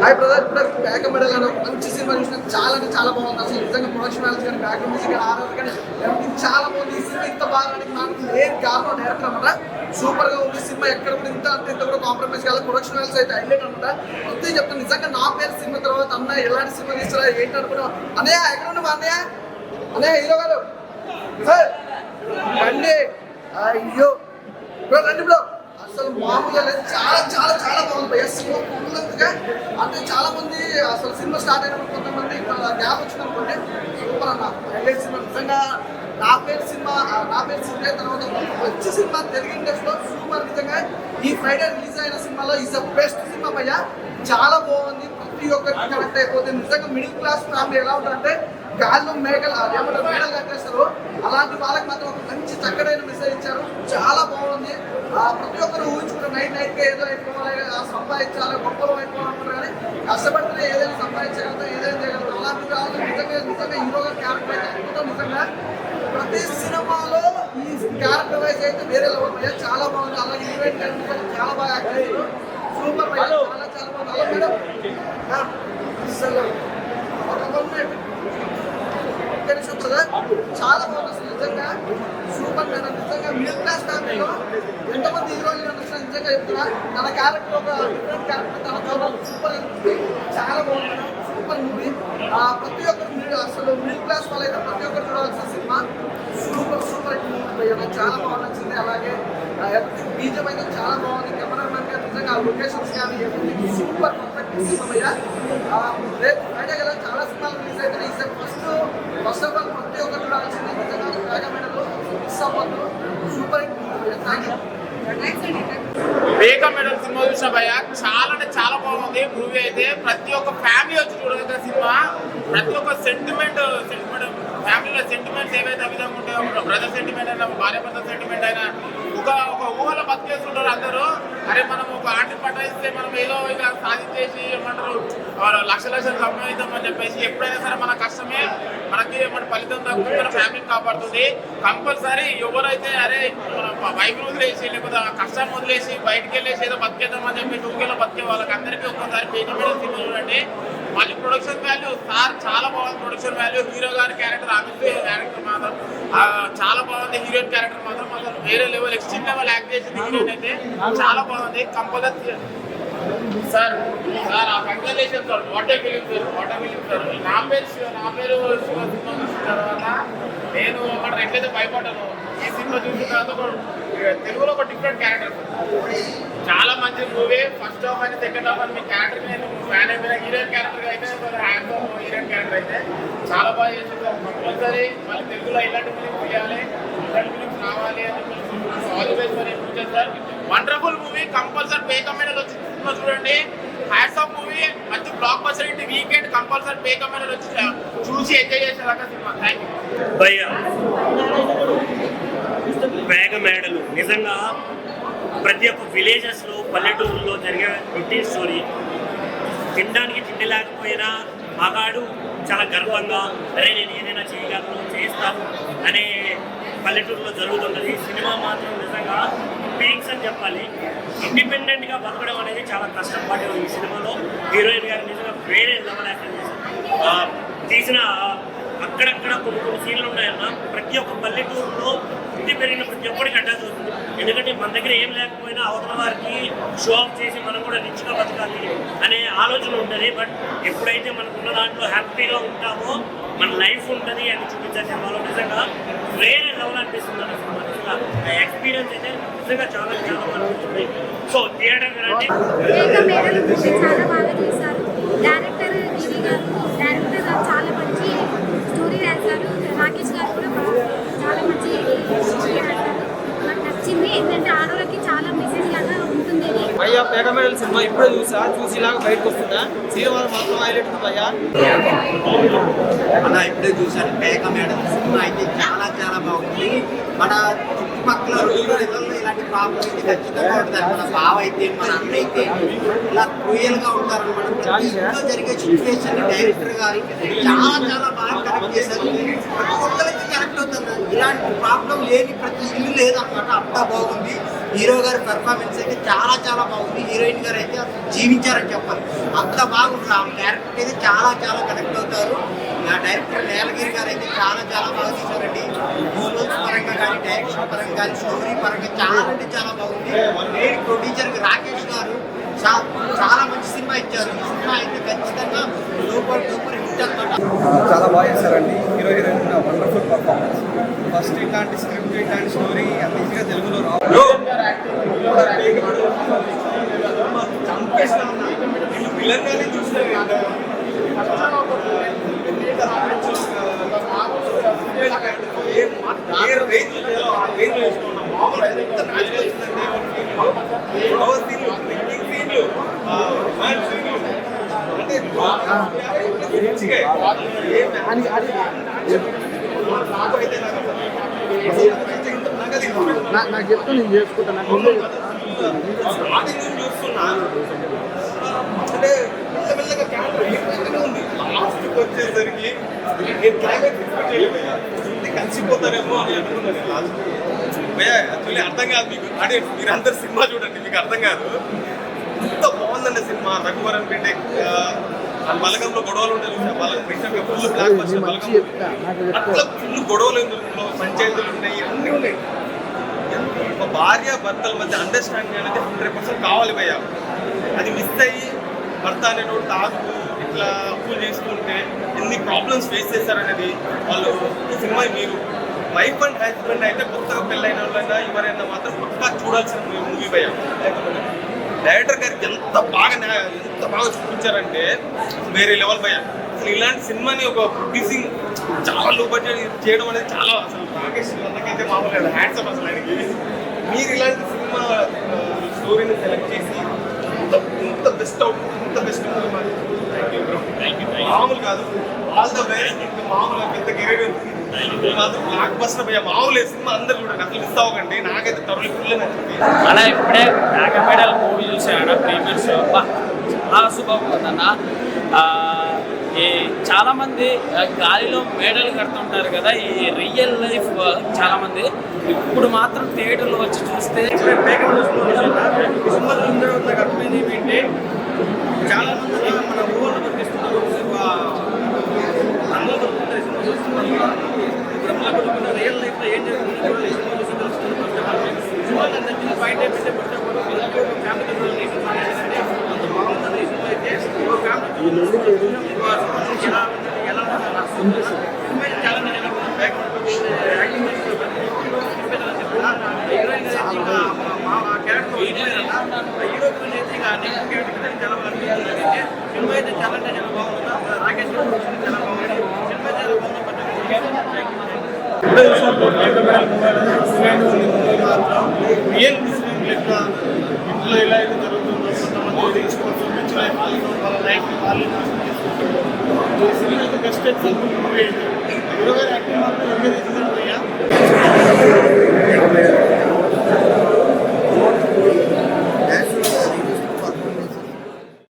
Hi brother, ఇప్పుడు back medal అని ఒక మంచి సినిమా చూసిన చాలా అంటే చాలా బాగుంది. అసలు నిజంగా ప్రొడక్షన్ వాల్యూస్ కానీ బ్యాక్గ్రౌండ్ మ్యూజిక్ కానీ ఆర్ఆర్ కానీ everything చాలా బాగుంది. ఈ సినిమా ఇంత బాగానికి నాకు ఏం కారణం డైరెక్టర్ అనమాట. సూపర్ గా ఉంది సినిమా. ఎక్కడ కూడా ఇంత అంటే ఇంత కూడా కాంప్రమైజ్ కాలేదు. ప్రొడక్షన్ వాల్యూస్ అయితే హైలైట్ అనమాట. అంతే చెప్తాను. నిజంగా నా పేరు సినిమా తర్వాత అన్న ఎలాంటి సినిమా తీస్తారా ఏంటి అనుకున్నాం. అన్నయ్య ఎక్కడ ఉన్నావు అన్నయ్య? అన్నయ్య హీరో గారు సార్ రండి. అయ్యో బ్రో రండి బ్రో. అసలు మామూలుగా లేదు. చాలా చాలా చాలా బాగుంది భయ్య సినిమా. పూర్తిగా అంటే చాలా మంది అసలు సినిమా స్టార్ట్ అయినప్పుడు కొంతమంది గ్యాప్ వచ్చింది అనుకోండి. సూపర్ అన్న హైలైట్ సినిమా. నిజంగా నా పేరు సినిమా తర్వాత మంచి సినిమా తెలుగు ఇండస్ట్రీలో సూపర్. నిజంగా ఈ ఫ్రైడే రిలీజ్ అయిన సినిమాలో ఈజ్ ద బెస్ట్ సినిమా భయ్య. చాలా బాగుంది. ప్రతి ఒక్కరికి కనెక్ట్ అయిపోతుంది. నిజంగా మిడిల్ క్లాస్ ఫ్యామిలీ ఎలా ఉంటుందంటే గాల్లో మేకలు ఏమంటారు మేడలు కట్టేస్తారు. అలాంటి వాళ్ళకి మాత్రం ఒక మంచి చక్కడైన మెసేజ్ ఇచ్చారు. చాలా బాగుంది. ప్రతి ఒక్కరు ఊహించుకుంటారు నైట్గా ఏదో అయిపోవాలి, సంపాదించాలి, గొప్పలు అయిపోవాలనుకుంటారు. కానీ కష్టపడితేనే ఏదైనా సంపాదించగలుగుతాం, ఏదైనా చేయగలుగుతాం. అలాంటి వాళ్ళు నిజంగా హీరోగా క్యారెక్టర్ అయితే అద్భుతం. నిజంగా ప్రతి సినిమాలో ఈ క్యారెక్టర్ వైజ్ అయితే వేరే లెవెల్ భయ్య. చాలా బాగుంది. అలాగే ఈవెంట్ చాలా బాగా యాక్ట్ చేశారు. సూపర్ భయ్య. చాలా చాలా బాగుంది. అలా మేడం అసలు చాలా బాగుంది. అసలు నిజంగా సూపర్ మేడం. నిజంగా మిడిల్ క్లాస్ ఫ్యామిలీలో ఎంతమంది హీరోయిన్ అనిపిస్తున్నా నిజంగా చెప్తున్నా. తన క్యారెక్టర్ ఒక డిఫరెంట్ క్యారెక్టర్ తన చూడాలి. సూపర్ అనిపిస్తుంది. చాలా బాగుంది. Super movie. ప్రతి ఒక్కరు అసలు మిడిల్ క్లాస్ వాళ్ళైతే ప్రతి ఒక్కరు చూడాల్సిన సినిమా. Super super movie. చాలా బాగా నచ్చింది. అలాగే బీజం అయితే చాలా బాగుంది. కెమెరామెన్ గారు నిజంగా లొకేషన్స్ కానీ సూపర్ పర్ఫెక్ట్ సినిమా భయ్య. రేపు ఫ్రైడే కదా చాలా సినిమాలు రిలీజ్ అయితే ఈ ఫస్ట్ ఆఫ్ ఆల్ ప్రతి ఒక్కరు చూడాల్సింది. నిజంగా బ్యాగమెడల్లో మిస్ అవ్వద్దు. Super hit movie. Thank you. బేగ మెడల్ సినిమా చూసిన భయ్య చాలా అంటే చాలా బాగుంది మూవీ అయితే. ప్రతి ఒక్క ఫ్యామిలీ వచ్చి చూడగలిగిన సినిమా. ప్రతి ఒక్క సెంటిమెంట్ ఫ్యామిలీలో సెంటిమెంట్స్ ఏవైతే విధంగా ఉంటాయో, బ్రదర్ సెంటిమెంట్ అయినా భార్య భర్త సెంటిమెంట్ అయినా ఒక ఊహలో బతికేస్తుంటారు అందరూ. అరే మనం ఒక ఆటలు పట్టాయిస్తే మనం ఏదో ఇక సాధించేసి ఏమంటారు లక్షలు సంపాదిద్దామని చెప్పేసి ఎప్పుడైనా సరే మన కష్టమే మనకి మన ఫలితం తగ్గుతుంది, మన ఫ్యామిలీని కాపాడుతుంది. కంపల్సరీ ఎవరైతే అరే మన బైక్ వదిలేసి లేకపోతే కష్టాన్ని వదిలేసి బయటకు వెళ్ళేసి ఏదో బతికేద్దామని చెప్పి టూకేలో బతికే వాళ్ళకి అందరికీ ఒక్కసారి పేజీ మీద సినిమా చూడండి. మళ్ళీ ప్రొడక్షన్ వాల్యూ సార్ చాలా బాగుంది. ప్రొడక్షన్ వాల్యూ హీరో గారి క్యారెక్టర్ ఆమె క్యారెక్టర్ మాత్రం చాలా బాగుంది. హీరోయిన్ క్యారెక్టర్ మాత్రం అసలు వేరే లెవెల్ ఎక్స్ట్రీమ్ లెవెల్ యాక్ట్ చేసింది హీరోయిన్ అయితే. చాలా బాగుంది. కంపల్సరీ సార్ ఆ congratulation sir. What a film sir. నా పేరు సినిమా చూసిన తర్వాత నేను అక్కడ ఎట్లయితే భయపడ్డాను ఈ సినిమా చూసిన తర్వాత తెలుగులో ఒక డిఫరెంట్ క్యారెక్టర్. చాలా మంచి మూవీ. ఫస్ట్ హాఫ్ అని సెకండ్ హాఫ్ అని మీ క్యారెక్టర్ నేను ఫ్యాన్ అయిపోయిన. హీరోయిన్ క్యారెక్టర్ అయితే హీరోయిన్ క్యారెక్టర్ అయితే చాలా బాగా చేసింది. కంపల్సరీ మళ్ళీ తెలుగులో ఇలాంటి ఫిలిం చేయాలి, ఇలాంటి ఫిలిమ్స్ రావాలి అని ఆల్వేస్ మరి future sir. Wonderful movie. Compulsory బేగ మెడల్ వచ్చి సినిమా చూడండి. Hats off movie. మంచి బ్లాక్ బస్టర్ ఇంటి వీకెండ్ కంపల్సరీ బేగ మెడల్ వచ్చి చూసి ఎంజాయ్ చేసేదాకా సినిమా. థ్యాంక్ యూ భయ్య. బేగ మెడల్ నిజంగా ప్రతి ఒక్క విలేజెస్లో పల్లెటూరులో జరిగే రొటీన్ స్టోరీ. తినడానికి తిండి లేకపోయినా మగాడు చాలా గర్వంగా అరే నేను ఏదైనా చేయగలను చేస్తాను అనే పల్లెటూరులో జరుగుతుంటుంది. సినిమా మాత్రం నిజంగా పీక్స్ అని చెప్పాలి. ఇండిపెండెంట్గా బతకడం అనేది చాలా కష్టం పడేది. ఈ సినిమాలో హీరోయిన్ గారు నిజంగా వేరే లెవెల్ యాక్టింగ్ చేశారు. తీసిన అక్కడక్కడ కొన్ని సీన్లు ఉన్నాయన్న ప్రతి ఒక్క పల్లెటూరులో ఇంటి పెరిగిన ప్రతి ఒక్కరికి అటాచ్ అవుతుంది. ఎందుకంటే మన దగ్గర ఏం లేకపోయినా అవతల వారికి షో ఆఫ్ చేసి మనం కూడా రిచ్గా బతకాలి అనే ఆలోచన ఉంటుంది. బట్ ఎప్పుడైతే మనకున్న దాంట్లో హ్యాపీగా ఉంటామో మన లైఫ్ ఉంటుంది అని చూపించే సినిమాలో నిజంగా వేరే లెవెల్ అనిపిస్తుంది అన్న సినిమా. నిజంగా ఎక్స్పీరియన్స్ అయితే నిజంగా చాలా చాలా అనిపిస్తుంది. సో థియేటర్ రండి. చాలా బాగా చేశారు. డైరెక్టర్ గిరి గారు చాలా మంచి స్టోరీ రాశారు. రాకేష్ గారు కూడా చాలా మంచి స్టోరీ రాశారు. నాకు నచ్చింది. ఏంటంటే ఆడవాళ్ళకి చాలా మెసేజ్ లాగా ఉంటుంది. భయ్య బేగ మెడల్ సినిమా ఇప్పుడే చూసి ఇలాగ బయటకు వస్తుందా సినిమా మాత్రం హైలైట్ ఉంది భయ్య. అలా ఇప్పుడే చూసాను. బేగ మెడల్ సినిమా అయితే చాలా చాలా బాగుంది. మన చుట్టుపక్కల ఇలాంటి ప్రాబ్లం అయితే ఖచ్చితంగా ఉంటుంది. మన బావ అయితే మన అన్న అయితే ఇలా క్రూయల్గా ఉంటారనమాట. ఇంట్లో జరిగే సిచ్యువేషన్ డైరెక్టర్ గారు చాలా చాలా బాగా కరెక్ట్ చేశారు. ప్రతి ఒక్కరికి కరెక్ట్ అవుతుంది. ఇలాంటి ప్రాబ్లం లేని ప్రతి ఇల్లు లేదన్నమాట. అంతా బాగుంది. హీరో గారి పెర్ఫార్మెన్స్ అయితే చాలా చాలా బాగుంది. హీరోయిన్ గారు అయితే జీవించారని చెప్పాలి, అంత బాగుంటుంది. ఆ క్యారెక్టర్ అయితే చాలా చాలా కనెక్ట్ అవుతారు. ఆ డైరెక్టర్ నీలగిరి గారు అయితే చాలా చాలా బాగా తీశారండి. విజువల్స్ పరంగా కానీ, డైరెక్షన్ పరంగా కానీ, స్టోరీ పరంగా చాలా అంటే చాలా బాగుంది. మెయిన్ ప్రొడ్యూసర్ రాకేష్ గారు చాలా మంచి సినిమా ఇచ్చారు. ఈ సినిమా అయితే ఖచ్చితంగా సూపర్ సూపర్ హిట్ అనమాట. చాలా బాగా చేశారండి. Hero heroine wonderful performance. First ఇట్లాంటి స్క్రిప్ట్ ఇట్లాంటి స్టోరీ అంత ఈజీగా తెలుగులో రావు. నాకు చెప్తే నేను చేసుకుంటాను. నాకు చూస్తున్నా అంటే మెల్లమెల్లగా క్యారెక్టర్ ఉంది. లాస్ట్కి వచ్చేసరికి నేను క్లైమాక్స్ ఎక్స్పెక్ట్ చేయలేదు. కలిసిపోతారేమో అని అనుకున్నాను లాస్ట్. యాక్చువల్లీ అర్థం కాదు మీకు. అంటే మీరందరు సినిమా చూడండి, మీకు అర్థం కాదు. ఎంత బాగుందండి సినిమా. రఘువరన్ రెడ్డి బలగంలో గొడవలు ఉంటాయి. ఫుల్ బ్లాక్ బస్టర్ బలగం. అట్లా ఫుల్ గొడవలు ఇందులో, పంచాయతీలు ఉన్నాయి, అన్నీ ఉన్నాయి. ఒక భార్య భర్తల మధ్య అండర్స్టాండింగ్ అనేది 100% కావాలి భయ్య. అది మిస్ అయ్యి భర్త అనేటోడు తాగుతూ ఇట్లా అప్పులు చేసుకుంటే ఎన్ని ప్రాబ్లమ్స్ ఫేస్ చేశారనేది వాళ్ళు ఈ సినిమా మీరు వైఫ్ అండ్ హస్బెండ్ అయితే కొత్తగా పెళ్ళైన వాళ్ళైనా ఎవరైనా మాత్రం పక్కా చూడాల్సిన మూవీ భయ్య. డైరెక్టర్ గారికి ఎంత బాగా చూపించారంటే వేరే లెవెల్ భయ్య. అసలు ఇలాంటి సినిమాని ఒక ప్రొడ్యూసింగ్ చాలా లో బడ్జెట్ చేయడం అనేది చాలా అసలు రాకేష్ అన్నకైతే మామూలు హ్యాండ్స్ అప్ అసలు ఆయనకి. మీరు ఇలాంటి సినిమా స్టోరీని సెలెక్ట్ చేసి ఇంత బెస్ట్ మూవీ మామూలు కాదు. All the best. ఇంకా మామూలుగా పెద్ద కెరీర్ ఉంది మాత్రం బ్లాక్ బస్టర్ భయ్య. మామూలు సినిమా అందరు చూడండి, అసలు మిస్ అవ్వకండి. నాకైతే తరుణి ఫుల్ నచ్చింది. అలా ఇప్పుడే నాగమేడల్ మూవీ చూసాను ప్రీమియర్ షో. చాలా శుభంగా ఈ చాలామంది గాలిలో మేడలు కడుతుంటారు కదా, ఈ రియల్ లైఫ్ చాలామంది ఇప్పుడు మాత్రం థియేటర్లో వచ్చి చూస్తే ఏంటంటే చాలా మంది మన ఊళ్ళో వర్తిస్తున్నారు. రియల్ లైఫ్లో ఏం జరుగుతుందో నచ్చిన పాయింట్ ఏంటంటే ఫ్యామిలీ అంత బాగుంటుంది ఈ సినిమా అయితే. ఎలా చాలా యాక్టింగ్ హీరోయిన్ క్యారెక్టర్ హీరో గురించి అయితే ఇక నెక్స్ట్ క్యారెక్టర్ చాలా బాగా అనిపించింది. సినిమా అయితే చాలా అంటే చాలా బాగుంది. రాకేష్ చాలా బాగుంది. సినిమా చాలా ఇంట్లో ఎలా అయితే జరుగుతుందో కొంతమంది చూపించిన వాళ్ళ లైఫ్ వాళ్ళు బెస్ట్ ఎగ్జాంపుల్ మూవీ అయితే హీరో గారి యాక్టింగ్ మాత్రం